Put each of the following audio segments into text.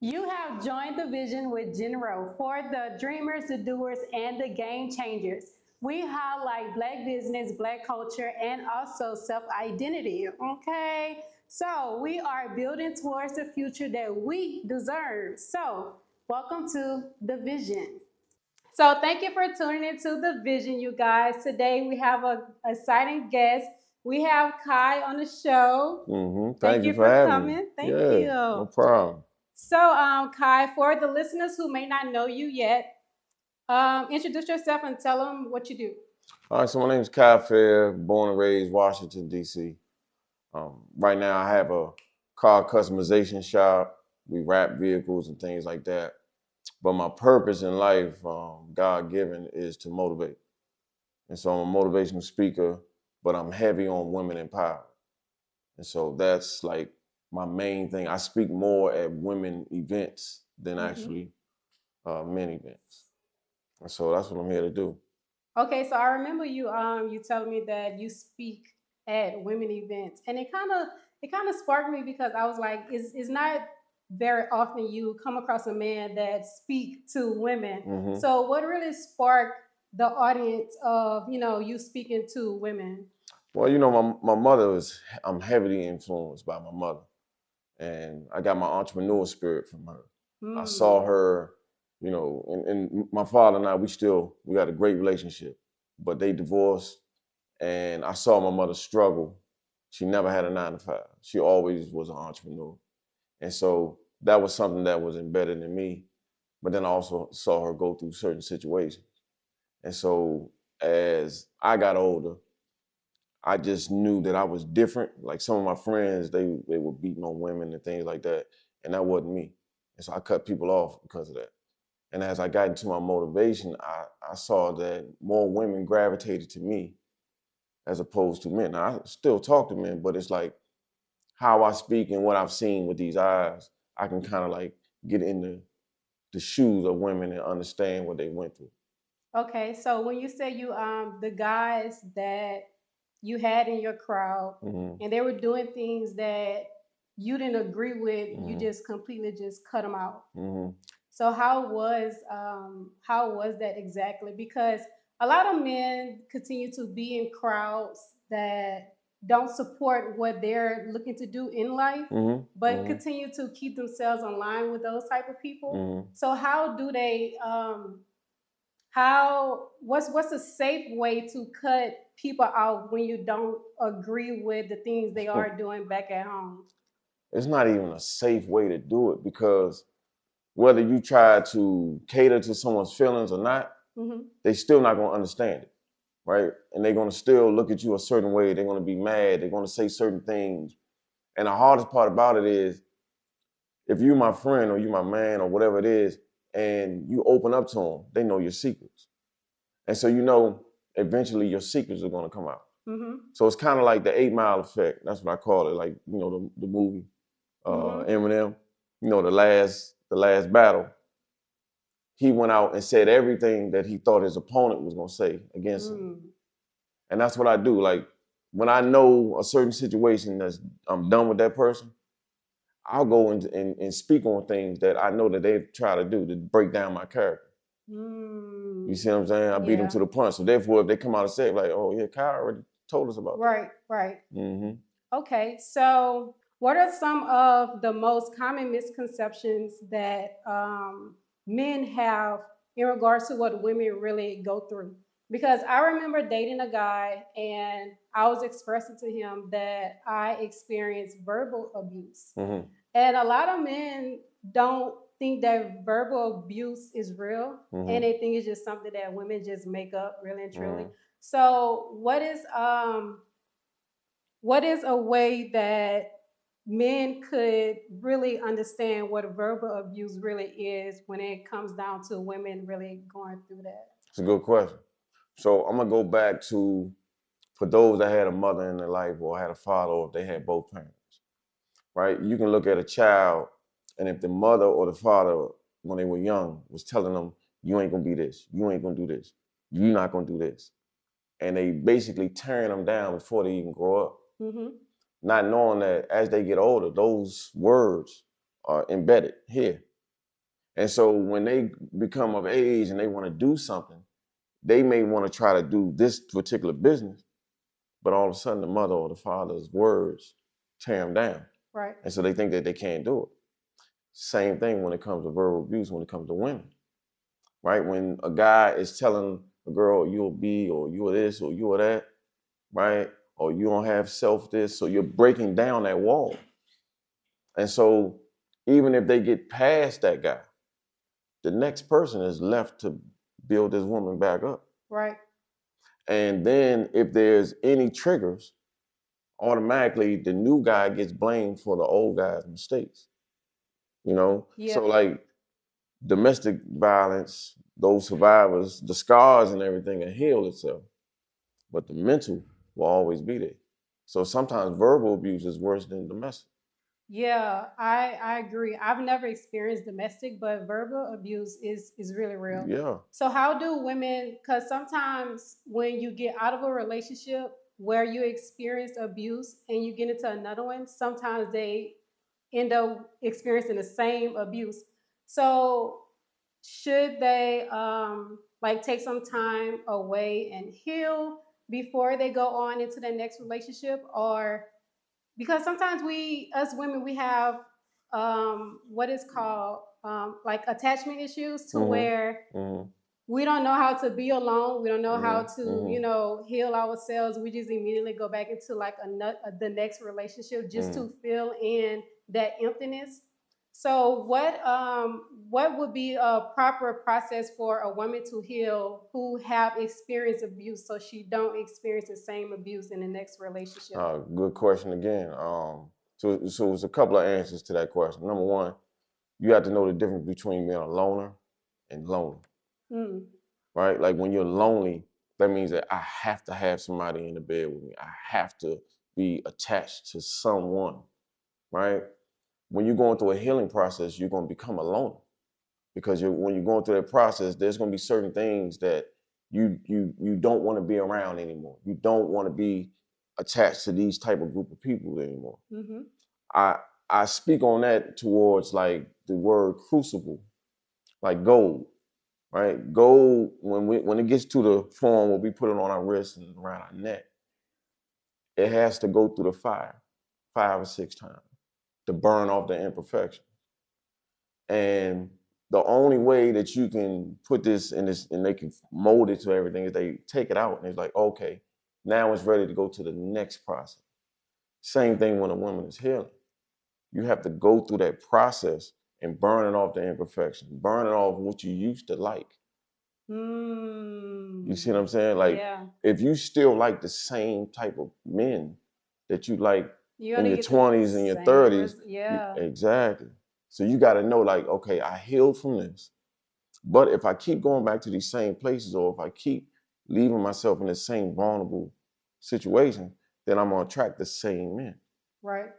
You have joined the vision with Jennro for the dreamers, the doers, and the game changers. We highlight Black business, Black culture, and also self identity. Okay, so we are building towards the future that we deserve. So, welcome to the vision. So, thank you for tuning into the vision, you guys. Today we have an exciting guest. We have Kai on the show. Thank Thank you you for for having me. coming. Thank Yeah, no you. problem. So, Kai, for the listeners who may not know you yet, introduce yourself and tell them what you do. All right, so my name is Kyle Fair, born and raised Washington, D.C. Right now, I have a car customization shop. We wrap vehicles and things like that. But my purpose in life, God given, is to motivate. And so I'm a motivational speaker, but I'm heavy on women empowerment. And so that's like my main thing. I speak more at women events than actually men events. And so that's what I'm here to do. Okay, so I remember you telling me that you speak at women events, and it kind of sparked me because I was like, it's not very often you come across a man that speak to women. So what really sparked the audience of you speaking to women? Well, my mother I'm heavily influenced by my mother. And I got my entrepreneur spirit from her. I saw her, and my father and I, we got a great relationship, but they divorced. And I saw my mother struggle. She never had a 9 to 5. She always was an entrepreneur. And so that was something that was embedded in me. But then I also saw her go through certain situations. And so as I got older, I just knew that I was different. Like some of my friends, they were beating on women and things like that, and that wasn't me. And so I cut people off because of that. And as I got into my motivation, I saw that more women gravitated to me as opposed to men. Now, I still talk to men, but it's like how I speak and what I've seen with these eyes, I can kind of like get in the shoes of women and understand what they went through. Okay, so when you say the guys that you had in your crowd and they were doing things that you didn't agree with, you just completely just cut them out. So how was that exactly? Because a lot of men continue to be in crowds that don't support what they're looking to do in life, but continue to keep themselves in line with those type of people. So how do they what's a safe way to cut people out when you don't agree with the things they are doing back at home? It's not even a safe way to do it because whether you try to cater to someone's feelings or not, they still not gonna understand it, right? And they're gonna still look at you a certain way. They're gonna be mad. They're gonna say certain things. And the hardest part about it is, if you my friend or you my man or whatever it is, and you open up to them, they know your secrets. And so eventually your secrets are gonna come out. So it's kind of like the 8 Mile effect. That's what I call it. Like, the movie Eminem, the last battle. He went out and said everything that he thought his opponent was gonna say against him. And that's what I do. Like when I know a certain situation I'm done with that person, I'll go and speak on things that I know that they've tried to do to break down my character. You see what I'm saying? I beat them to the punch. So therefore, if they come out and say like, "Oh yeah, Kyle already told us about Right, right. that." Okay, so what are some of the most common misconceptions that men have in regards to what women really go through? Because I remember dating a guy and I was expressing to him that I experienced verbal abuse. And a lot of men don't think that verbal abuse is real, and they think it's just something that women just make up, really and truly. So, what is a way that men could really understand what verbal abuse really is when it comes down to women really going through that? It's a good question. So I'm gonna go back to, for those that had a mother in their life or had a father, or if they had both parents, right? You can look at a child, and if the mother or the father, when they were young, was telling them, "You ain't gonna be this, you ain't gonna do this, you're not gonna do this," and they basically tearing them down before they even grow up, not knowing that as they get older, those words are embedded here. And so when they become of age and they want to do something, they may want to try to do this particular business, but all of a sudden the mother or the father's words tear them down. Right. And so they think that they can't do it. Same thing when it comes to verbal abuse, when it comes to women, right? When a guy is telling a girl, you'll be, or you're this, or you're that, right? Or you don't have self this, so you're breaking down that wall. And so even if they get past that guy, the next person is left to build this woman back up. Right. And then if there's any triggers, automatically the new guy gets blamed for the old guy's mistakes. You know? Yeah. So like domestic violence, those survivors, the scars and everything will heal itself. But the mental will always be there. So sometimes verbal abuse is worse than domestic. Yeah, I agree. I've never experienced domestic, but verbal abuse is really real. Yeah. So how do women, because sometimes when you get out of a relationship where you experience abuse and you get into another one, sometimes they end up experiencing the same abuse. So should they like take some time away and heal before they go on into the next relationship? Or because sometimes we, us women, we have what is called like attachment issues to where we don't know how to be alone. We don't know how to, you know, heal ourselves. We just immediately go back into like the next relationship just to fill in that emptiness. So what would be a proper process for a woman to heal who have experienced abuse so she don't experience the same abuse in the next relationship? Good question again. So it's a couple of answers to that question. Number one, you have to know the difference between being a loner and lonely. Right? Like when you're lonely, that means that I have to have somebody in the bed with me. I have to be attached to someone, right? When you're going through a healing process, you're going to become a loner because when you're going through that process, there's going to be certain things that you don't want to be around anymore. You don't want to be attached to these type of group of people anymore. I speak on that towards like the word crucible, like gold, right? Gold, when it gets to the form where we put it on our wrist and around our neck, it has to go through the fire 5 or 6 times to burn off the imperfection. And the only way that you can put this in this and they can mold it to everything is they take it out and it's like, okay, now it's ready to go to the next process. Same thing when a woman is healing. You have to go through that process and burn it off the imperfection, burn it off what you used to like. You see what I'm saying? Like, if you still like the same type of men that you like in your 20s and your 30s, exactly. So you got to know, like, okay, I healed from this, but if I keep going back to these same places, or if I keep leaving myself in the same vulnerable situation, then I'm gonna attract the same men. Right.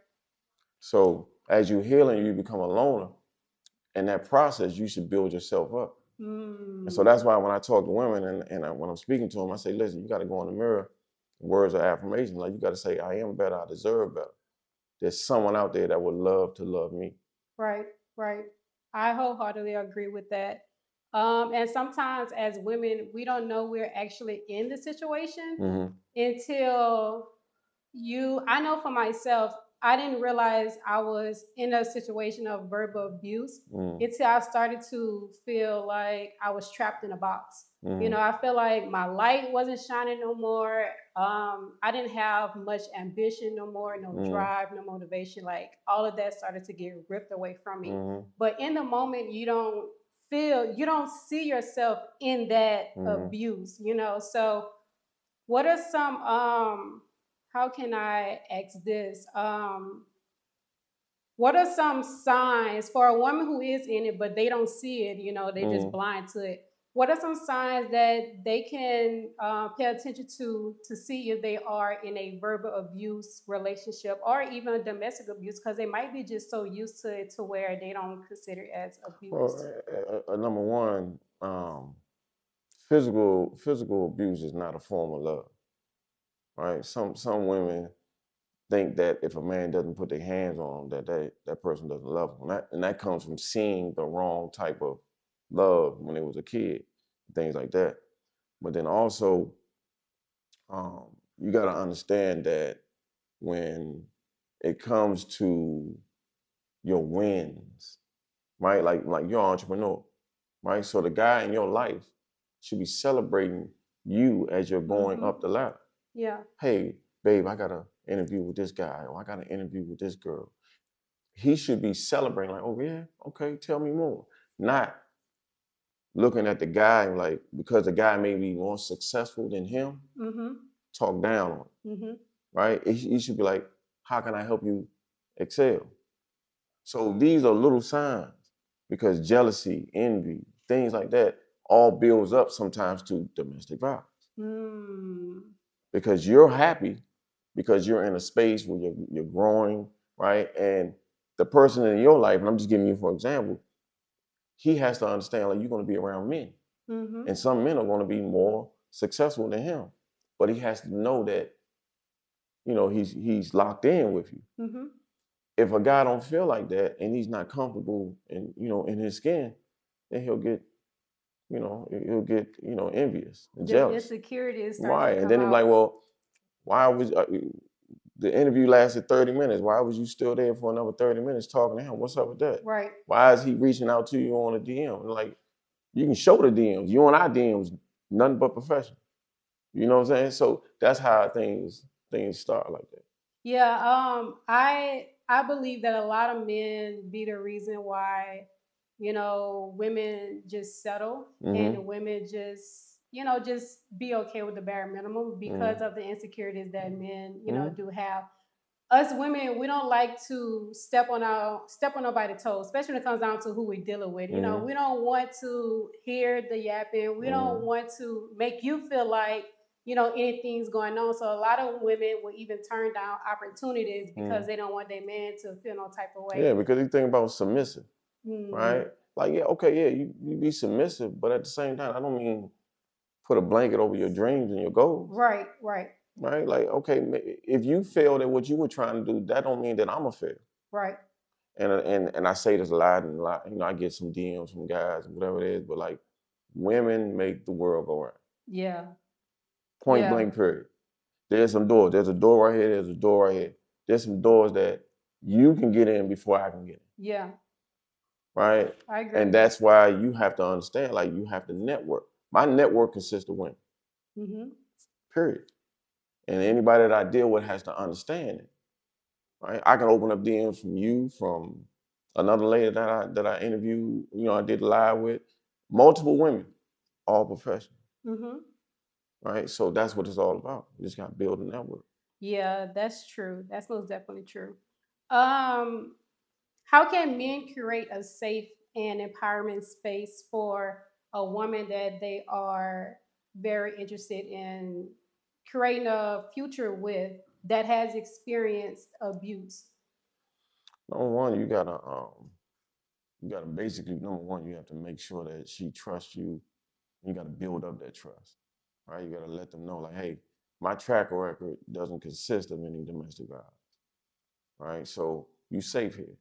So as you heal and you become a loner, in that process, you should build yourself up. And so that's why when I talk to women and when I'm speaking to them, I say, listen, you got to go in the mirror, words of affirmation. Like you got to say, I am better, I deserve better. There's someone out there that would love to love me. Right, right. I wholeheartedly agree with that. And sometimes as women, we don't know we're actually in the situation until I know for myself, I didn't realize I was in a situation of verbal abuse until I started to feel like I was trapped in a box. You know, I feel like my light wasn't shining no more. I didn't have much ambition no more, no drive, no motivation. Like all of that started to get ripped away from me. But in the moment, you don't see yourself in that abuse, you know? So what are some how can I ask this? What are some signs for a woman who is in it, but they don't see it, you know, they just blind to it? What are some signs that they can pay attention to see if they are in a verbal abuse relationship or even domestic abuse? Because they might be just so used to it to where they don't consider it as abuse. Well, number one, physical abuse is not a form of love, right? Some women, think that if a man doesn't put their hands on them, that person doesn't love them. And that comes from seeing the wrong type of love when they was a kid, things like that. But then also, you got to understand that when it comes to your wins, right? Like you're an entrepreneur, right? So the guy in your life should be celebrating you as you're going up the ladder. Yeah. Hey, babe, I got an interview with this guy, or I got an interview with this girl. He should be celebrating, like, oh yeah, okay, tell me more. Not looking at the guy like, because the guy may be more successful than him, talk down on him, right? He should be like, how can I help you excel? So these are little signs, because jealousy, envy, things like that all builds up sometimes to domestic violence. Because you're happy, because you're in a space where you're growing, right? And the person in your life, and I'm just giving you for example, he has to understand, like, you're going to be around men. And some men are going to be more successful than him. But he has to know that, he's locked in with you. If a guy don't feel like that and he's not comfortable in his skin, then he'll get envious and jealous. The insecurities Right. And then he's like, well, why was the interview lasted 30 minutes? Why was you still there for another 30 minutes talking to him? What's up with that? Right. Why is he reaching out to you on a DM? And like, you can show the DMs. You and I DMs, nothing but professional. You know what I'm saying? So that's how things start like that. Yeah, I believe that a lot of men be the reason why, women just settle and women just be okay with the bare minimum because of the insecurities that men, do have. Us women, we don't like to step on nobody's toes, especially when it comes down to who we're dealing with. We don't want to hear the yapping. We don't want to make you feel like anything's going on. So a lot of women will even turn down opportunities because they don't want their man to feel no type of way. Yeah, because you think about submissive, right? Like, yeah, okay, yeah, you be submissive, but at the same time, I don't mean put a blanket over your dreams and your goals. Right. Right? Like, okay, if you failed at what you were trying to do, that don't mean that I'm a fail. Right. And I say this a lot, and I get some DMs from guys, whatever it is, but like, women make the world go round. Yeah. Point blank, period. There's some doors. There's a door right here. There's a door right here. There's some doors that you can get in before I can get in. Yeah. Right? I agree. And that's why you have to understand, like, you have to network. My network consists of women. Period. And anybody that I deal with has to understand it. Right? I can open up DMs from you, from another lady that I interviewed, I did live with, multiple women, all professional. Right? So that's what it's all about. You just got to build a network. Yeah, that's true. That's most definitely true. How can men create a safe and empowerment space for a woman that they are very interested in creating a future with that has experienced abuse? Number one, you gotta basically, number one, you have to make sure that she trusts you. You gotta build up that trust. Right? You gotta let them know, like, hey, my track record doesn't consist of any domestic violence. Right? So you safe here.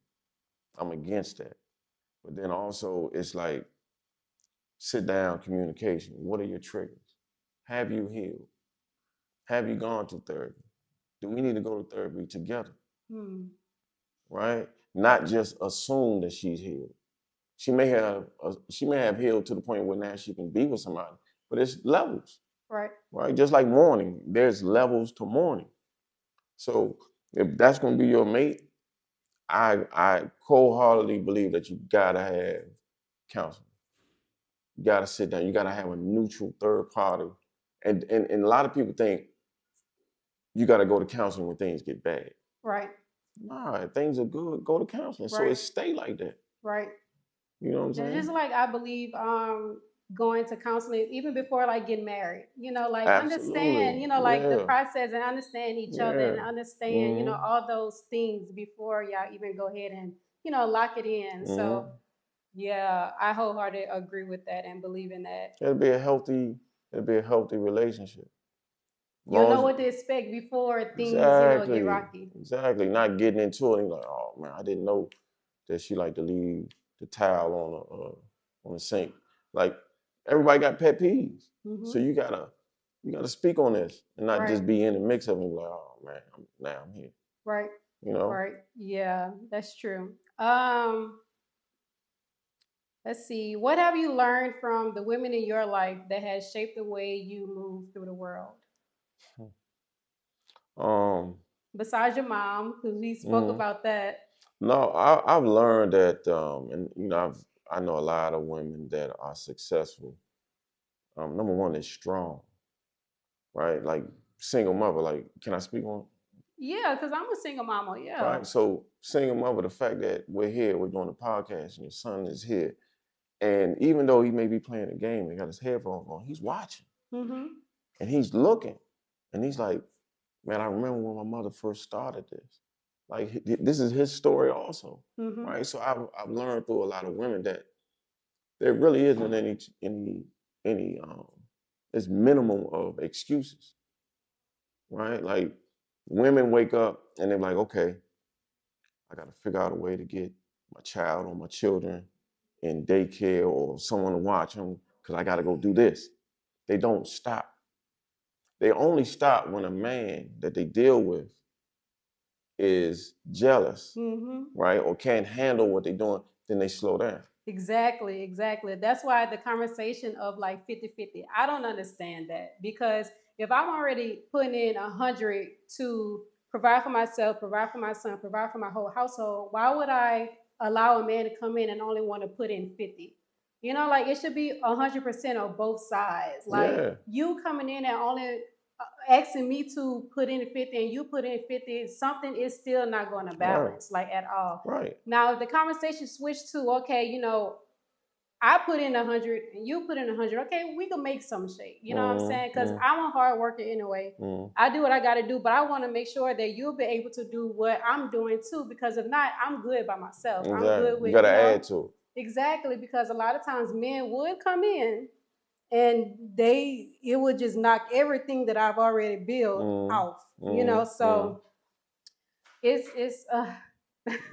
I'm against that. But then also, it's like, sit down communication. What are your triggers? Have you healed? Have you gone to therapy? Do we need to go to therapy together? Right? Not just assume that she's healed. She may have healed to the point where now she can be with somebody, but it's levels. Right? Just like mourning, there's levels to mourning. So if that's going to be your mate, I wholeheartedly believe that you gotta have counseling. You gotta sit down. You gotta have a neutral third party. And a lot of people think you gotta go to counseling when things get bad. Right. Nah, if things are good, go to counseling. So it stay like that. Right. You know what I'm saying? Just like I believe going to counseling even before like getting married, like Absolutely. understand, like the process and understand each other and understand, all those things before y'all even go ahead and, lock it in. So yeah, I wholeheartedly agree with that and believe in that. It'll be a healthy relationship. You'll know Long what to expect before things, get exactly, rocky. exactly. Not getting into it. And you're like, oh man, I didn't know that she like to leave the towel on the sink. Like everybody got pet peeves, so you gotta speak on this and not just be in the mix of it. Like, oh man, now I'm here. Right. Right. Yeah, that's true. Let's see. What have you learned from the women in your life that has shaped the way you move through the world? Um, Besides your mom, because we spoke about that. No, I've learned that, and I know a lot of women that are successful. Number one, they're strong, right? Like single mother. Like, can I speak on? Yeah, because I'm a single mama. Yeah. Right. So single mother, the fact that we're here, we're doing a podcast, and your son is here, and even though he may be playing a game and got his headphones on, he's watching and he's looking, and he's like, "Man, I remember when my mother first started this. Like, this is his story also, right?" So I've learned through a lot of women that there really isn't any there's minimum of excuses, right? Like women wake up and they're like, okay, I got to figure out a way to get my child or my children in daycare or someone to watch them because I got to go do this. They don't stop. They only stop when a man that they deal with is jealous, right, or can't handle what they're doing. Then they slow down. Exactly, exactly. That's why the conversation of like 50-50, I don't understand that because if I'm already putting in 100 to provide for myself, provide for my son, provide for my whole household, why would I allow a man to come in and only want to put in 50? Like it should be 100% on both sides. Like you coming in and only asking me to put in 50 and you put in 50, something is still not going to balance, like at all. Right. Now the conversation switched to, okay, I put in 100 and you put in 100. Okay, we can make some shape. You know what I'm saying? Because I'm a hard worker anyway. I do what I got to do, but I want to make sure that you'll be able to do what I'm doing too. Because if not, I'm good by myself. Exactly. I'm good with you got to add to it. Exactly, because a lot of times men would come in and it would just knock everything that I've already built off. So it's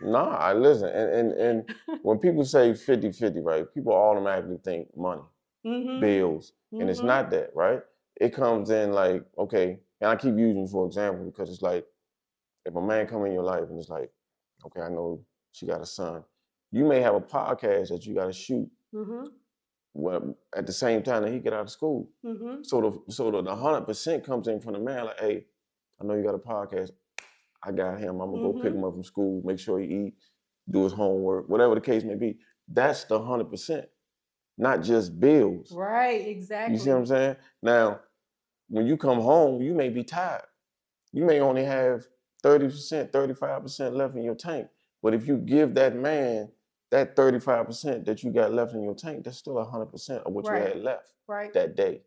Nah, I listen, and when people say 50-50, right, people automatically think money, bills, and it's not that, right? It comes in like, okay, and I keep using for example because it's like, if a man come in your life and it's like, okay, I know she got a son, you may have a podcast that you got to shoot. Well, at the same time that he get out of school, so the 100% comes in from the man, like, hey, I know you got a podcast. I got him. I'm gonna go pick him up from school, make sure he eat, do his homework, whatever the case may be. That's the 100%, not just bills. Right, exactly. You see what I'm saying? Now, when you come home, you may be tired. You may only have 30%, 35% left in your tank. But if you give that man that 35% that you got left in your tank, that's still 100% of what you had left that day.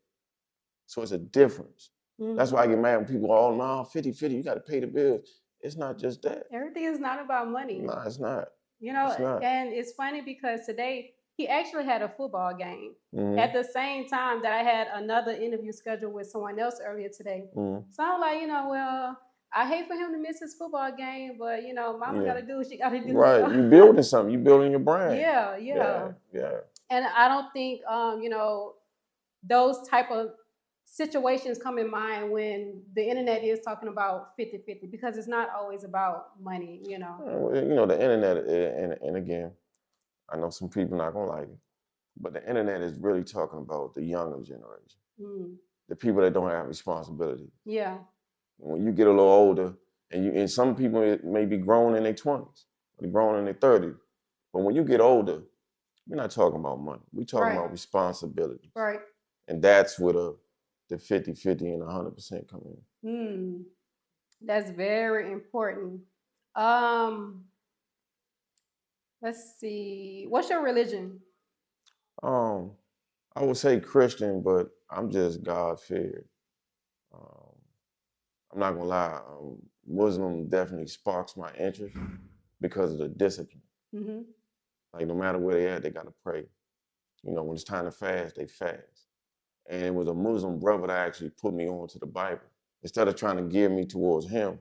So it's a difference. That's why I get mad when people go, oh, no, 50-50, you got to pay the bills. It's not just that. Everything is not about money. No, it's not. It's not. And it's funny because today he actually had a football game at the same time that I had another interview scheduled with someone else earlier today. So I'm like, well, I hate for him to miss his football game, but mama got to do what she got to do. Right, So. You building something. You building your brand. Yeah. And I don't think those type of situations come in mind when the internet is talking about 50-50 because it's not always about money. The internet, and again, I know some people not gonna like it, but the internet is really talking about the younger generation, the people that don't have responsibility. Yeah. When you get a little older, and some people may be grown in their 20s, or grown in their 30s, but when you get older, we're not talking about money. We're talking about responsibilities. Right. And that's where the 50-50 and 100% come in. That's very important. Let's see. What's your religion? I would say Christian, but I'm just God-feared. I'm not gonna lie. Muslim definitely sparks my interest because of the discipline. Like no matter where they at, they gotta pray. When it's time to fast, they fast. And it was a Muslim brother that actually put me on to the Bible instead of trying to gear me towards him,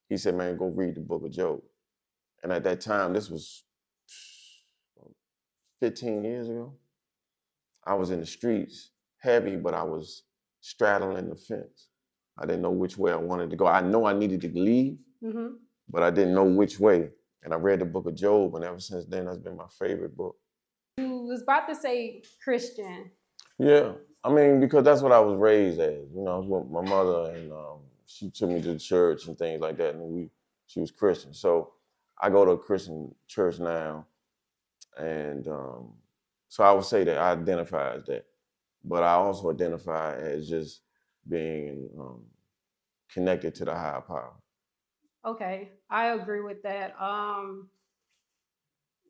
he said, man, go read the book of Job. And at that time, this was 15 years ago, I was in the streets heavy, but I was straddling the fence. I didn't know which way I wanted to go. I know I needed to leave, but I didn't know which way. And I read the book of Job, and ever since then, that's been my favorite book. You was about to say Christian. Yeah, I mean, because that's what I was raised as. You know, I was with my mother, and she took me to the church and things like that, and she was Christian. So I go to a Christian church now, and so I would say that I identify as that. But I also identify as just being connected to the higher power. Okay, I agree with that.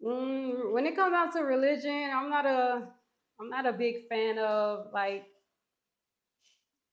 When it comes down to religion, I'm not a big fan of like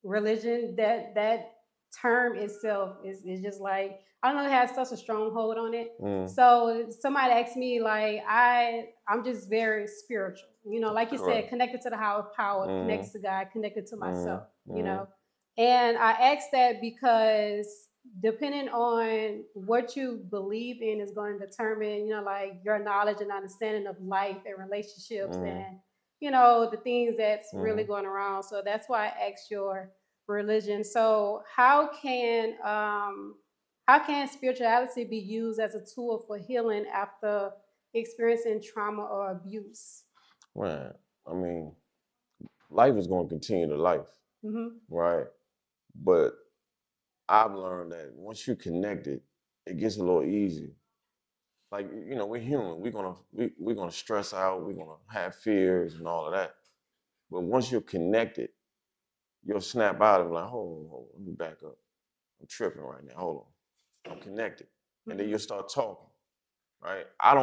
religion. That term itself is just like, I don't know, it has such a stronghold on it. So somebody asked me, like, I'm just very spiritual, you know, like you said, connected to the higher power, connected to God, connected to myself, you know. And I asked that because depending on what you believe in is going to determine, you know, like your knowledge and understanding of life and relationships and, you know, the things that's really going around. So that's why I asked your religion. So how can spirituality be used as a tool for healing after experiencing trauma or abuse? Right. I mean, life is going to continue to life, right? But I've learned that once you're connected, it gets a little easier. Like, you know, we're human. We're gonna stress out. We're gonna have fears and all of that. But once you're connected, you'll snap out and be like, hold on, let me back up. I'm tripping right now. Hold on, I'm connected, and then you'll start talking. Right? I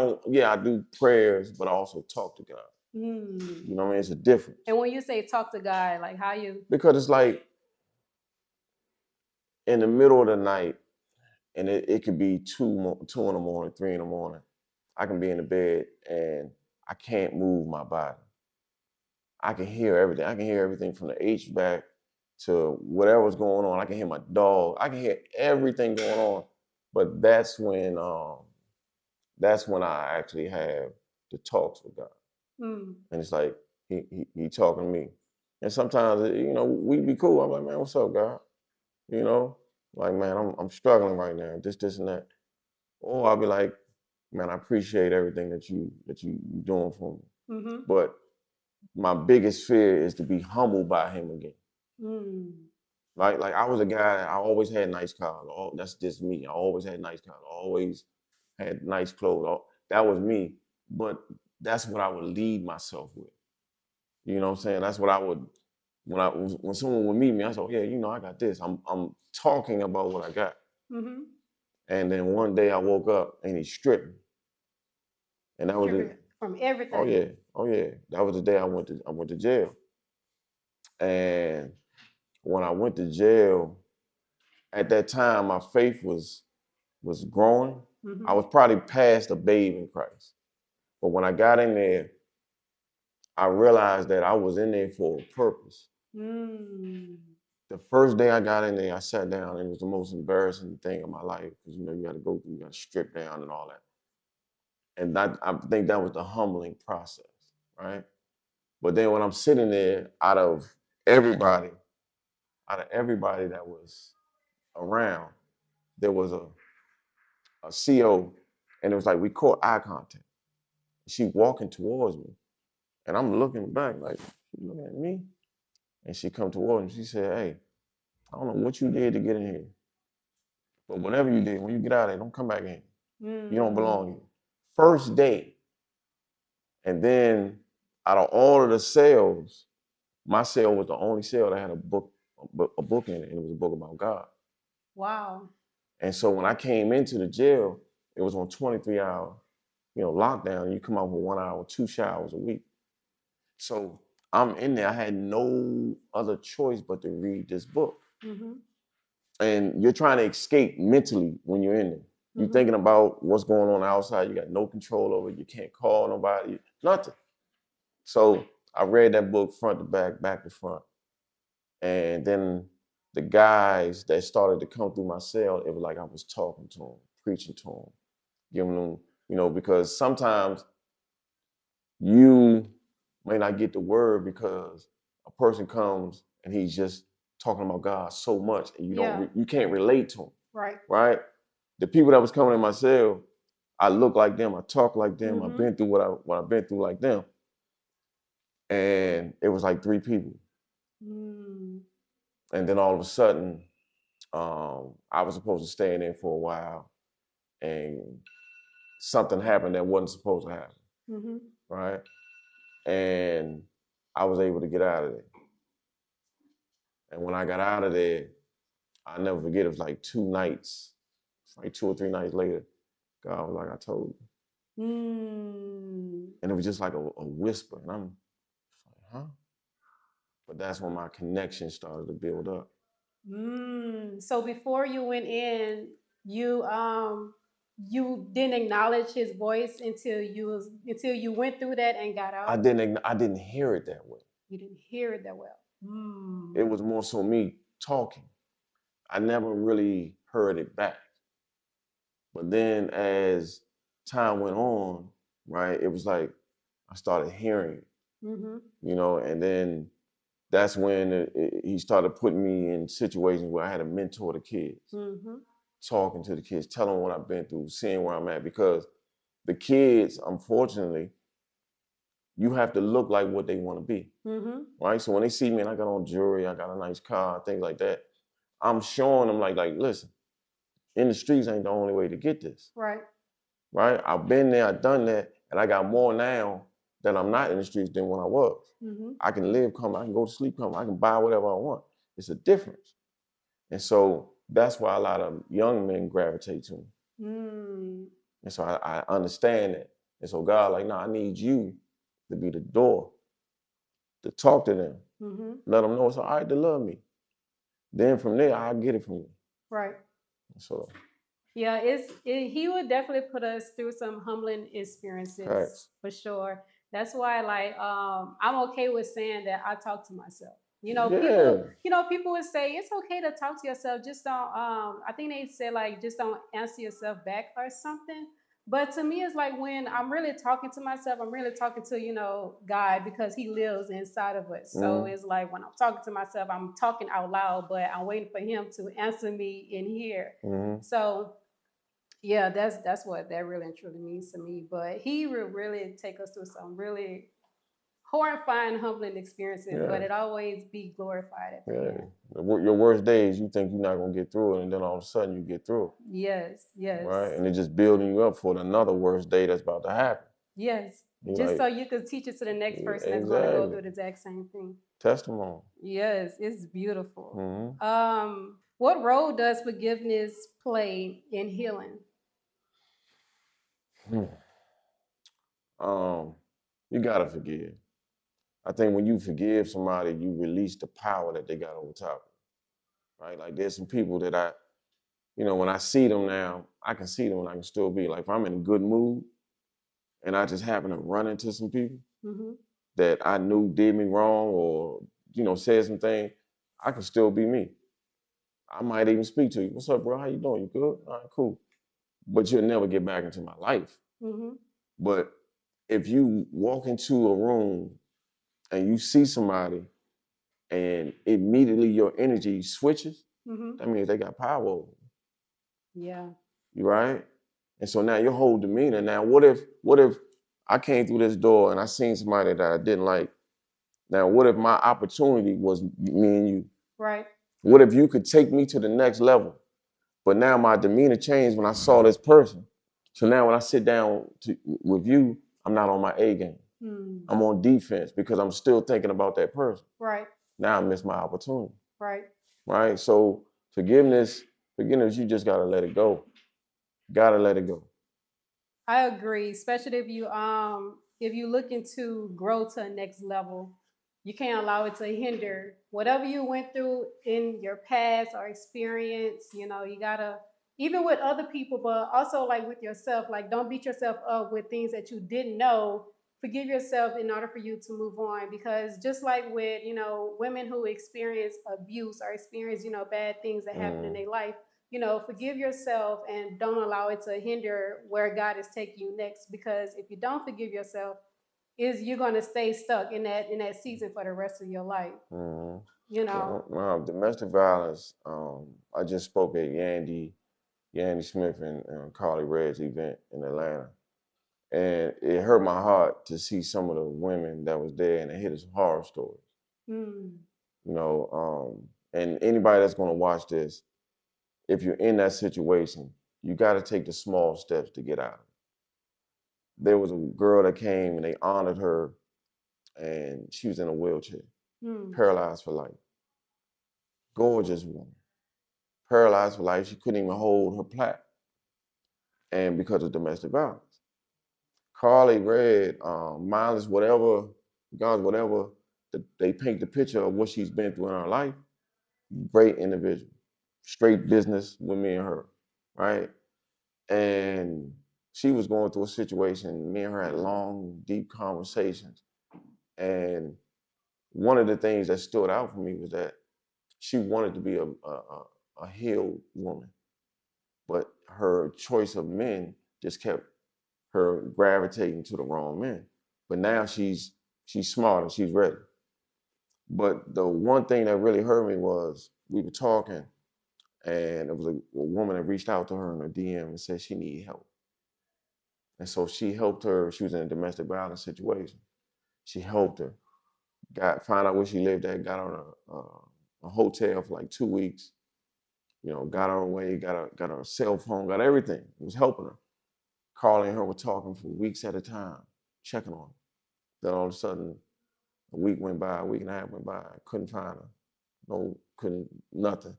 do prayers, but I also talk to God. You know what I mean? It's a difference. And when you say talk to God, like how you? Because it's like in the middle of the night, and it could be 2 in the morning, 3 in the morning. I can be in the bed and I can't move my body. I can hear everything. I can hear everything from the HVAC to whatever's going on. I can hear my dog. I can hear everything going on. But that's when I actually have the talks with God. And it's like he talking to me. And sometimes, you know, we be cool. I'm like, man, what's up, God? You know, like, man, I'm struggling right now. This, and that. Or I'll be like, man, I appreciate everything that you doing for me. But my biggest fear is to be humbled by him again. Like I was a guy, I always had nice cars. That's just me. I always had nice cars. I always had nice clothes. That was me. But that's what I would lead myself with. You know what I'm saying? That's what I would, when someone would meet me, I said, yeah, you know, I got this. I'm talking about what I got. And then one day I woke up and he stripped me. And that was it. From everything. Oh yeah. That was the day I went to jail. And when I went to jail, at that time my faith was growing. I was probably past a babe in Christ. But when I got in there, I realized that I was in there for a purpose. The first day I got in there, I sat down, and it was the most embarrassing thing of my life because, you know, you got to go through, you got to strip down and all that. And I think that was the humbling process, right? But then when I'm sitting there, out of everybody that was around, there was a CO, and it was like we caught eye contact. She walking towards me, and I'm looking back like, she looking at me, and she come towards me. She said, "Hey, I don't know what you did to get in here, but whatever you did, when you get out of here, don't come back in. You don't belong here." First day, and then out of all of the cells, my cell was the only cell that had a book in it, and it was a book about God. Wow. And so when I came into the jail, it was on 23-hour, lockdown. You come out for 1 hour, 2 showers a week. So I'm in there. I had no other choice but to read this book. And you're trying to escape mentally when you're in there. You're thinking about what's going on outside. You got no control over it. You can't call nobody, nothing. So I read that book front to back, back to front. And then the guys that started to come through my cell, it was like I was talking to them, preaching to them, giving them, because sometimes you may not get the word because a person comes and he's just talking about God so much and you can't relate to him. Right. Right? The people that was coming in my cell, I look like them, I talk like them, I've been through what I've been through like them. And it was like 3 people. And then all of a sudden, I was supposed to stay in there for a while, and something happened that wasn't supposed to happen, right? And I was able to get out of there. And when I got out of there, I'll never forget, it was like 2 nights, like 2 or 3 nights later, God was like, I told you. And it was just like a whisper, and I'm like, huh? But that's when my connection started to build up. So before you went in, you didn't acknowledge his voice until you went through that and got out. I didn't hear it that way. You didn't hear it that well. It was more so me talking. I never really heard it back. But then as time went on, right, it was like I started hearing it, and then that's when he started putting me in situations where I had to mentor the kids, talking to the kids, telling them what I've been through, seeing where I'm at, because the kids, unfortunately, you have to look like what they want to be, right? So when they see me and I got on jewelry, I got a nice car, things like that, I'm showing them like, listen, in the streets ain't the only way to get this. Right. Right? I've been there, I've done that, and I got more now that I'm not in the streets than when I was. I can live comfortable, I can go to sleep comfortable, I can buy whatever I want. It's a difference. And so that's why a lot of young men gravitate to me. And so I understand that. And so God, like, no, I need you to be the door, to talk to them, let them know it's all right to love me. Then from there, I get it from you. Right. So. Yeah, he would definitely put us through some humbling experiences. Facts. For sure. That's why, like, I'm okay with saying that I talk to myself. People would say it's okay to talk to yourself. Just don't. I think they said like just don't answer yourself back or something. But to me, it's like when I'm really talking to myself, I'm really talking to God, because He lives inside of us. So it's like when I'm talking to myself, I'm talking out loud, but I'm waiting for Him to answer me in here. So. Yeah, that's what that really and truly means to me. But He will really take us through some really horrifying, humbling experiences, but it always be glorified at the end. Your worst days, you think you're not gonna get through it, and then all of a sudden you get through it. Yes. Right, and it's just building you up for another worst day that's about to happen. Yes, just so you can teach it to the next person that's going to go through the exact same thing. Testimony. Yes, it's beautiful. What role does forgiveness play in healing? You gotta forgive. I think when you forgive somebody, you release the power that they got over top of you, right? Like there's some people that when I see them now, I can see them and I can still be like, if I'm in a good mood and I just happen to run into some people that I knew did me wrong or, said some things, I can still be me. I might even speak to you. What's up, bro? How you doing? You good? All right, cool. But you'll never get back into my life. But if you walk into a room and you see somebody and immediately your energy switches, that means they got power over you. Yeah. You right? And so now your whole demeanor, now what if I came through this door and I seen somebody that I didn't like? Now what if my opportunity was me and you? Right. What if you could take me to the next level? But now my demeanor changed when I saw this person. So now when I sit down with you, I'm not on my A game. I'm on defense because I'm still thinking about that person. Right. Now I miss my opportunity. Right. Right. So forgiveness, you just gotta let it go. Gotta let it go. I agree, especially if you looking to grow to a next level. You can't allow it to hinder whatever you went through in your past or experience. You gotta, even with other people, but also like with yourself, like don't beat yourself up with things that you didn't know forgive yourself in order for you to move on. Because just like with, women who experience abuse or experience, bad things that happen in their life, forgive yourself and don't allow it to hinder where God is taking you next. Because if you don't forgive yourself, you're going to stay stuck in that season for the rest of your life. Domestic violence. I just spoke at Yandy Smith and Carly Red's event in Atlanta. And it hurt my heart to see some of the women that was there, and it hit us horror stories. And anybody that's going to watch this, if you're in that situation, you got to take the small steps to get out of it. There was a girl that came and they honored her, and she was in a wheelchair, paralyzed for life. Gorgeous woman, paralyzed for life. She couldn't even hold her plaque, and because of domestic violence. Carly Red, mindless whatever, regardless whatever, they paint the picture of what she's been through in her life. Great individual, straight business with me and her, right? And she was going through a situation. Me and her had long, deep conversations. And one of the things that stood out for me was that she wanted to be a healed woman, but her choice of men just kept her gravitating to the wrong men. But now she's smart and she's ready. But the one thing that really hurt me was we were talking, and it was a woman that reached out to her in her DM and said she needed help. And so she helped her. She was in a domestic violence situation. She helped her, found out where she lived at, got her a hotel for like 2 weeks, got her away, got her a cell phone, got everything. It was helping her. Carly and her were talking for weeks at a time, checking on her. Then all of a sudden, a week went by, a week and a half went by. I couldn't find her. Nothing.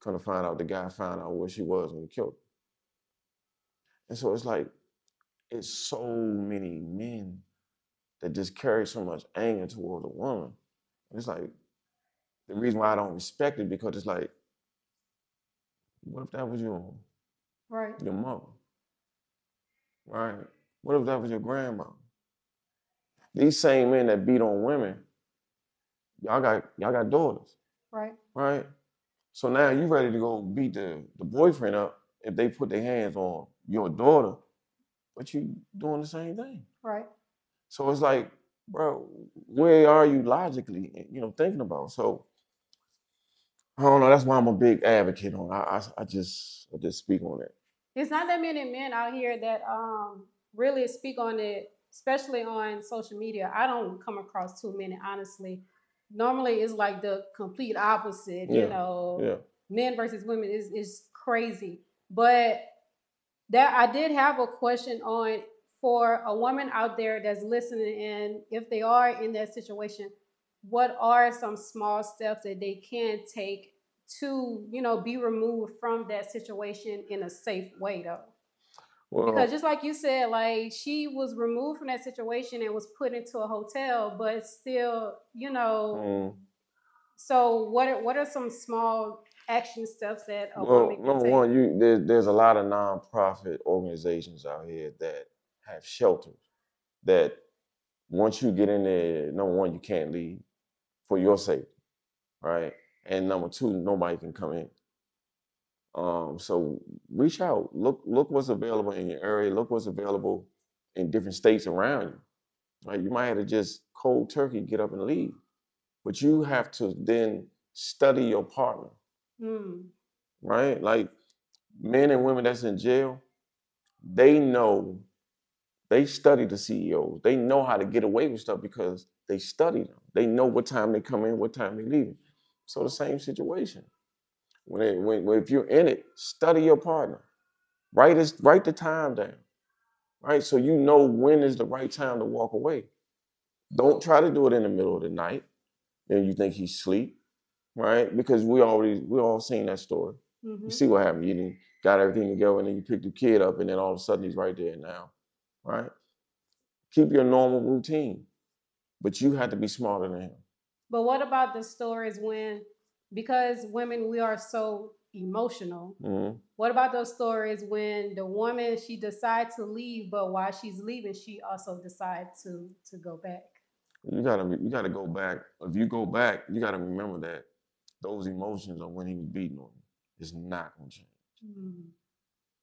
Couldn't find out. The guy found out where she was and killed her. And so it's like, it's so many men that just carry so much anger towards a woman. And it's like, the reason why I don't respect it, because it's like, what if that was your mother? Right? What if that was your grandmother? These same men that beat on women, y'all got daughters. Right? So now you ready to go beat the boyfriend up if they put their hands on your daughter, but you doing the same thing. So it's like, bro, where are you logically, thinking about? So I don't know. That's why I'm a big advocate on. I just speak on it. It's not that many men out here that really speak on it, especially on social media. I don't come across too many, honestly. Normally, it's like the complete opposite. Men versus women is crazy. But I did have a question on, for a woman out there that's listening, and if they are in that situation, what are some small steps that they can take to, be removed from that situation in a safe way, though? Because just like you said, like, she was removed from that situation and was put into a hotel, but still, so what are some small action steps that a woman can number take? One, there's a lot of nonprofit organizations out here that have shelters that once you get in there, number one, you can't leave for your safety, right? And number two, nobody can come in. So reach out, look what's available in your area, look what's available in different states around you. Right? You might have to just cold turkey get up and leave, but you have to then study your partner. Right? Like, men and women that's in jail, they study the CEOs. They know how to get away with stuff because they study them. They know what time they come in, what time they leave. So the same situation. If you're in it, study your partner. Write the time down. Right? So you know when is the right time to walk away. Don't try to do it in the middle of the night and you think he's asleep. Right? Because we all seen that story. You see what happened. You got everything together and then you pick the kid up and then all of a sudden he's right there now. Right? Keep your normal routine, but you have to be smarter than him. But what about the stories because women, we are so emotional. Mm-hmm. What about those stories when the woman, she decides to leave, but while she's leaving, she also decides to go back? You gotta go back. If you go back, you gotta remember that those emotions are when he was beating on you. It's not gonna change. Mm.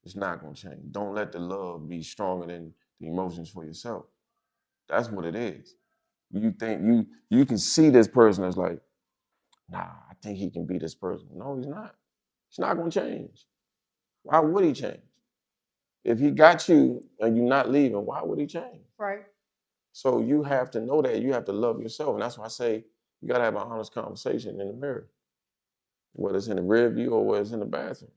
It's not gonna change. Don't let the love be stronger than the emotions for yourself. That's what it is. You think you can see this person as like, nah, I think he can be this person. No, he's not. It's not gonna change. Why would he change? If he got you and you're not leaving, why would he change? Right. So you have to know that. You have to love yourself. And that's why I say you gotta have an honest conversation in the mirror, whether it's in the rear view or whether it's in the bathroom.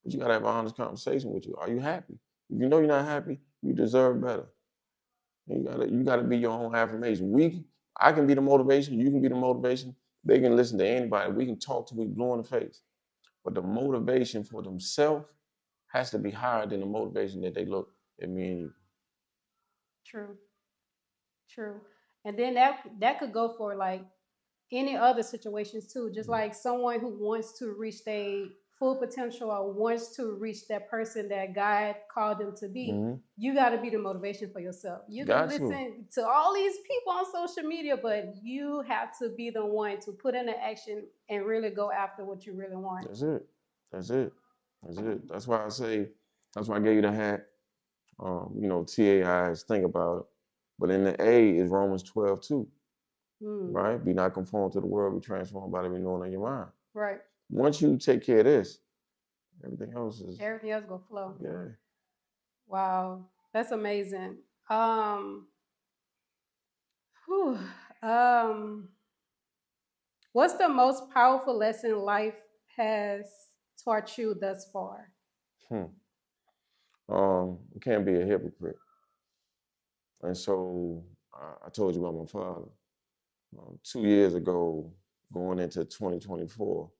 But you gotta have an honest conversation with you. Are you happy? If you know you're not happy, you deserve better. And you gotta be your own affirmation. I can be the motivation, you can be the motivation. They can listen to anybody. We can talk till we blue in the face. But the motivation for themselves has to be higher than the motivation that they look at me and you. True. True. And then that could go for like any other situations too. Just like someone who wants to reach their full potential or wants to reach that person that God called them to be, Mm-hmm. you got to be the motivation for yourself. You can Got to. listen to all these people on social media, but you have to be the one to put in the action and really go after what you really want. That's it. That's it. That's it. That's why I say, that's why I gave you the hat. T.A.I. is think about it. But in the A is Romans 12 too, right? Be not conformed to the world, be transformed by the renewing of your mind. Right. Once you take care of this, everything else gonna flow. Yeah. Wow, that's amazing. Um, whew, um, what's the most powerful lesson life has taught you thus far? You can't be a hypocrite. And so I told you about my father. 2 years ago, going into 2024,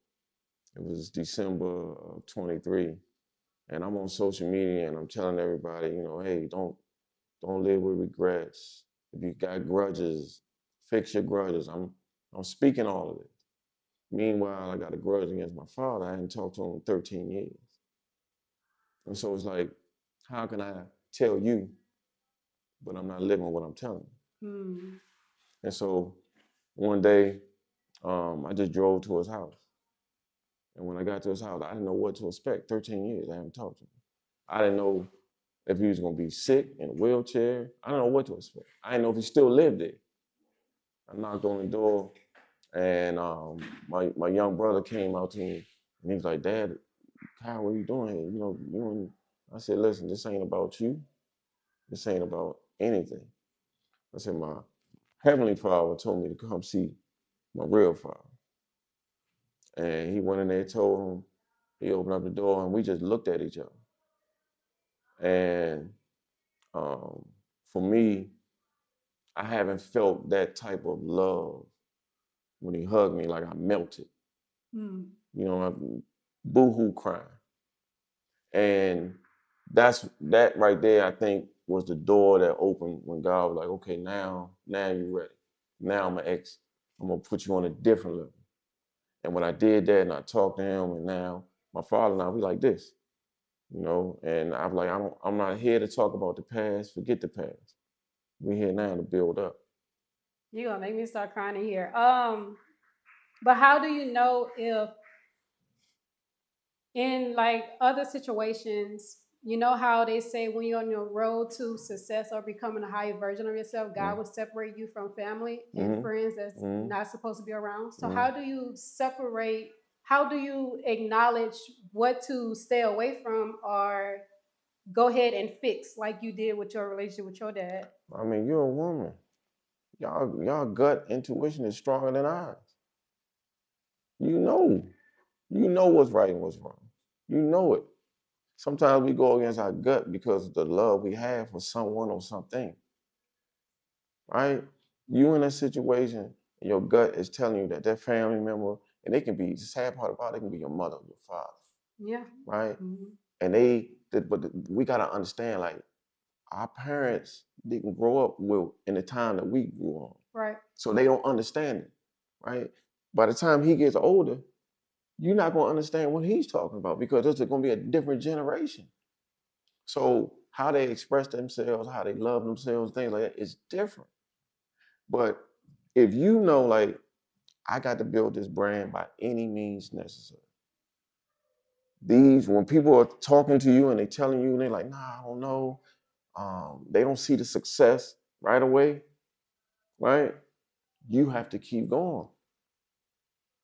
it was December of 23, and I'm on social media and I'm telling everybody, hey, don't live with regrets. If you got grudges, fix your grudges. I'm speaking all of it. Meanwhile, I got a grudge against my father. I hadn't talked to him in 13 years. And so it's like, how can I tell you, but I'm not living what I'm telling you? Hmm. And so one day, I just drove to his house. And when I got to his house, I didn't know what to expect. 13 years, I haven't talked to him. I didn't know if he was going to be sick in a wheelchair. I don't know what to expect. I didn't know if he still lived there. I knocked on the door, and my young brother came out to me, and he was like, "Dad, Kyle, what are you doing here? I said, "Listen, this ain't about you. This ain't about anything." I said, "My heavenly Father told me to come see my real father." And he went in there, told him, he opened up the door, and we just looked at each other. And for me, I haven't felt that type of love when he hugged me, like I melted. Hmm. I'm boo-hoo crying. And that right there, I think, was the door that opened when God was like, okay, now you're ready. Now I'm gonna put you on a different level. And when I did that and I talked to him, and now my father and I, we like this, and I'm like, I'm not here to talk about the past, forget the past. We're here now to build up. You're gonna make me start crying in here. But how do you know if in like other situations, you know how they say when you're on your road to success or becoming a higher version of yourself, God will separate you from family and friends that's not supposed to be around. So how do you separate? How do you acknowledge what to stay away from or go ahead and fix like you did with your relationship with your dad? I mean, you're a woman. Y'all gut intuition is stronger than ours. You know. You know what's right and what's wrong. You know it. Sometimes we go against our gut because of the love we have for someone or something. Right? You in a situation and your gut is telling you that family member, and it can be, the sad part about it can be your mother, your father. Yeah. Right? Mm-hmm. And we gotta understand, like, our parents didn't grow up in the time that we grew up. Right. So they don't understand it. Right? By the time he gets older, you're not going to understand what he's talking about because there's going to be a different generation. So how they express themselves, how they love themselves, things like that is different. But if you know, like, I got to build this brand by any means necessary. When people are talking to you and they telling you, and they're like, nah, I don't know. They don't see the success right away, right? You have to keep going.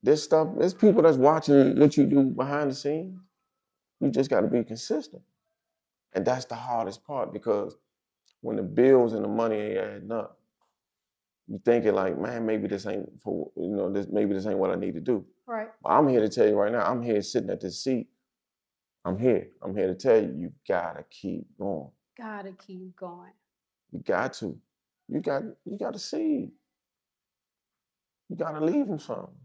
There's people that's watching what you do behind the scenes. You just got to be consistent. And that's the hardest part because when the bills and the money ain't adding up, you thinking like, man, maybe this ain't maybe this ain't what I need to do. Right. But I'm here to tell you right now, I'm here sitting at this seat. I'm here to tell you, you gotta keep going. Gotta keep going. You got to. You got to see. You gotta leave them something.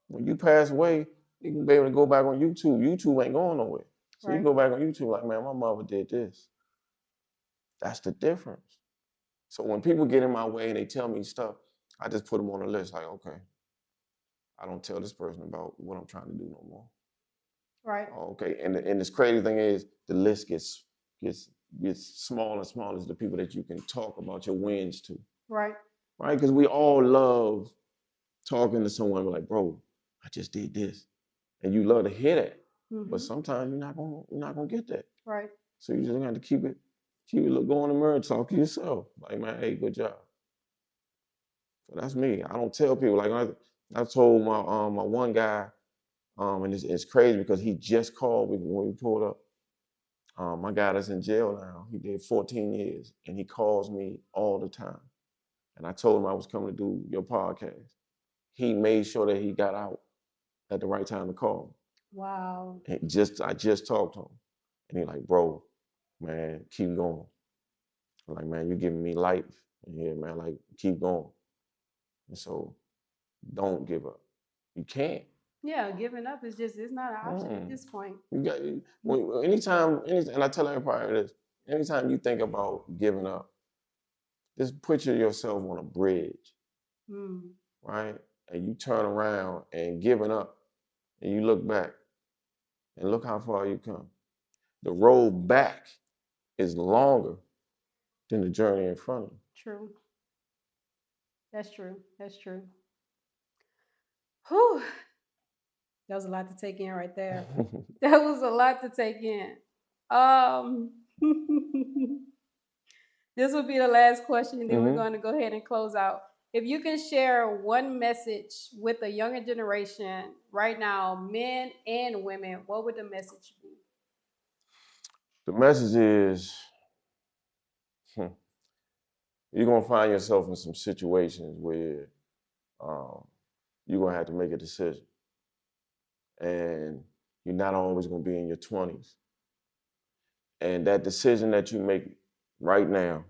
When you pass away, you can be able to go back on YouTube. YouTube ain't going nowhere. So you go back on YouTube like, man, my mother did this. That's the difference. So when people get in my way and they tell me stuff, I just put them on a list like, okay, I don't tell this person about what I'm trying to do no more. Right. Okay, and this crazy thing is the list gets smaller and smaller as the people that you can talk about your wins to. Right. Right, because we all love talking to someone like, bro, I just did this, and you love to hear that. Mm-hmm. But sometimes you're not gonna get that. Right. So you just got to keep it go in the mirror and talk to yourself. Like, man, hey, good job. So that's me. I don't tell people. Like I told my one guy, and it's crazy because he just called me when we pulled up. My guy that's in jail now, he did 14 years, and he calls me all the time. And I told him I was coming to do your podcast. He made sure that he got out at the right time to call me. Wow. And I just talked to him. And he's like, bro, man, keep going. I'm like, man, you're giving me life. And yeah, man, like, keep going. And so don't give up. You can't. Yeah, giving up is it's not an option at this point. Anytime, and I tell everybody this, anytime you think about giving up, just picture yourself on a bridge, right? And you turn around and giving up, and you look back, and look how far you come. The road back is longer than the journey in front of you. True. That's true. That's true. Whew. That was a lot to take in right there. That was a lot to take in. This will be the last question, and then we're going to go ahead and close out. If you can share one message with the younger generation right now, men and women, what would the message be? The message is, you're going to find yourself in some situations where you're going to have to make a decision. And you're not always going to be in your 20s. And that decision that you make right now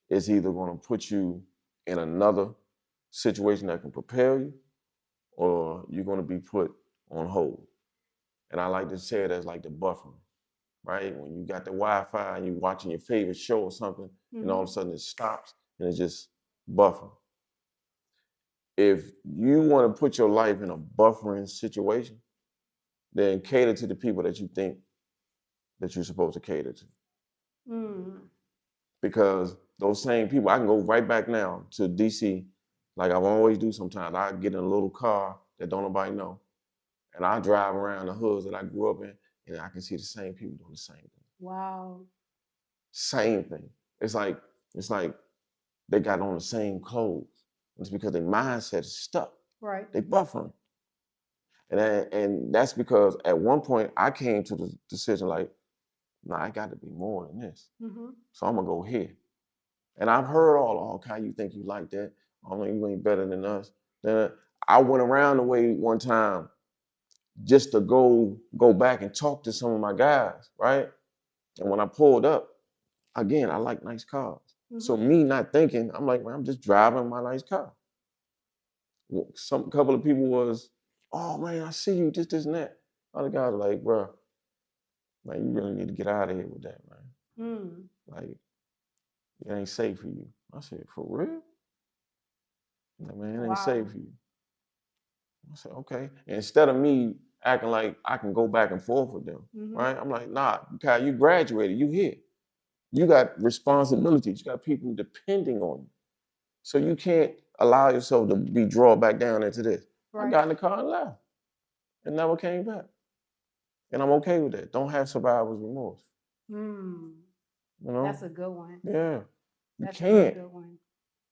is either going to put you in another situation that can prepare you, or you're going to be put on hold. And I like to say it as like the buffering, right? When you got the Wi-Fi and you're watching your favorite show or something, and all of a sudden it stops and it's just buffering. If you want to put your life in a buffering situation, then cater to the people that you think that you're supposed to cater to. Because those same people, I can go right back now to DC, like I always do sometimes. I get in a little car that don't nobody know, and I drive around the hoods that I grew up in, and I can see the same people doing the same thing. Wow. Same thing. It's like they got on the same clothes. It's because their mindset is stuck. Right. They buffering. And that's because at one point I came to the decision like, nah, I got to be more than this. So I'm gonna go here. And I've heard all, okay, you think you like that? I mean, you ain't better than us. Then I went around the way one time just to go back and talk to some of my guys, right? And when I pulled up, again, I like nice cars. So me not thinking, I'm like, man, I'm just driving my nice car. Some couple of people was, oh man, I see you, this and that. Other guys were like, bro, man, you really need to get out of here with that, man. Like, it ain't safe for you. I said, for real? Like, man, it ain't safe for you. I said, okay. And instead of me acting like I can go back and forth with them, right? I'm like, nah, Kai, you graduated, you here. You got responsibilities. You got people depending on you. So you can't allow yourself to be drawn back down into this. Right. I got in the car and left and never came back. And I'm okay with that. Don't have survivor's remorse. You know? That's a good one. Yeah. You That's can't. A good one.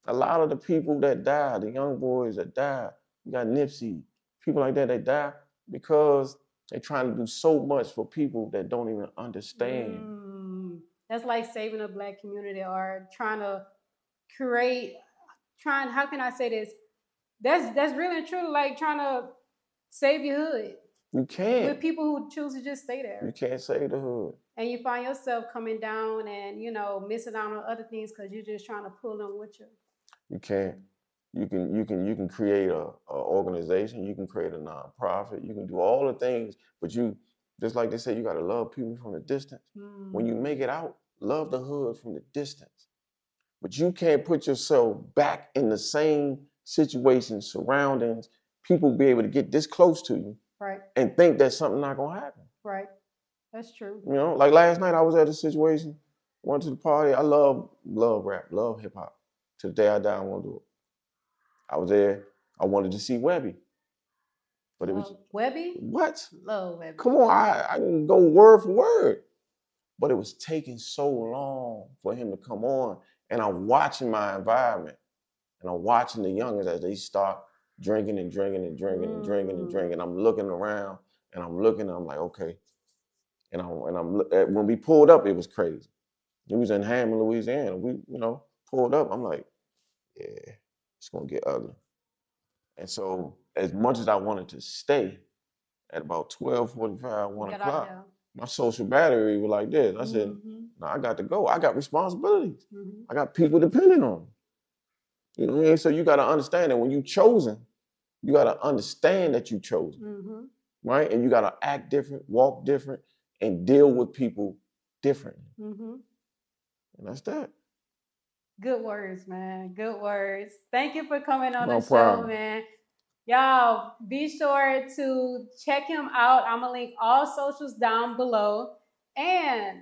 A lot of the people that die, the young boys that die, you got Nipsey, people like that, they die because they're trying to do so much for people that don't even understand. That's like saving a Black community or trying to how can I say this? That's really and truly like trying to save your hood. You can't. With people who choose to just stay there. You can't save the hood. And you find yourself coming down and, missing out on other things because you're just trying to pull them with you. You can't. You can create a organization. You can create a nonprofit. You can do all the things, but you just like they say, you got to love people from the distance. When you make it out, love the hood from the distance. But you can't put yourself back in the same situation, surroundings, people be able to get this close to you, right, and think that something not gonna happen. Right. That's true. Like last night I was at a situation, went to the party. I love rap, love hip hop. To the day I die, I won't do it. I was there. I wanted to see Webby. But it was Webby? What? Love Webby. Come on, I can go word for word. But it was taking so long for him to come on. And I'm watching my environment. And I'm watching the youngins as they start drinking and drinking and drinking and drinking and drinking. I'm looking around and I'm looking and I'm like, okay. And when we pulled up, it was crazy. It was in Hammond, Louisiana. We, pulled up. I'm like, yeah, it's gonna get ugly. And so as much as I wanted to stay, at about 12:45, 1 o'clock, my social battery was like this. I said, no, I got to go. I got responsibilities. I got people depending on me. You know what I mean? So you got to understand that when you're chosen, you got to understand that you're chosen, right? And you got to act different, walk different, and deal with people differently. And that's that. Good words, man. Good words. Thank you for coming on No the problem. show, man. Y'all, be sure to check him out. I'm gonna link all socials down below. And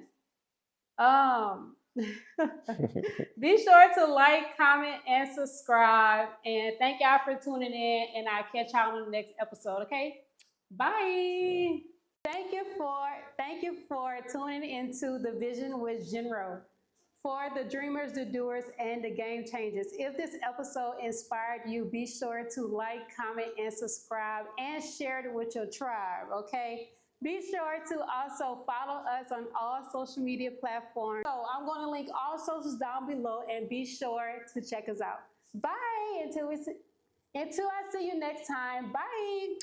be sure to like, comment, and subscribe. And thank y'all for tuning in. And I'll catch y'all on the next episode. Okay? Bye. Thank you for tuning into The Vision with Jennro. For the dreamers, the doers, and the game changers. If this episode inspired you, be sure to like, comment, and subscribe, and share it with your tribe, okay? Be sure to also follow us on all social media platforms. So I'm going to link all socials down below, and be sure to check us out. Bye. Until I see you next time. Bye.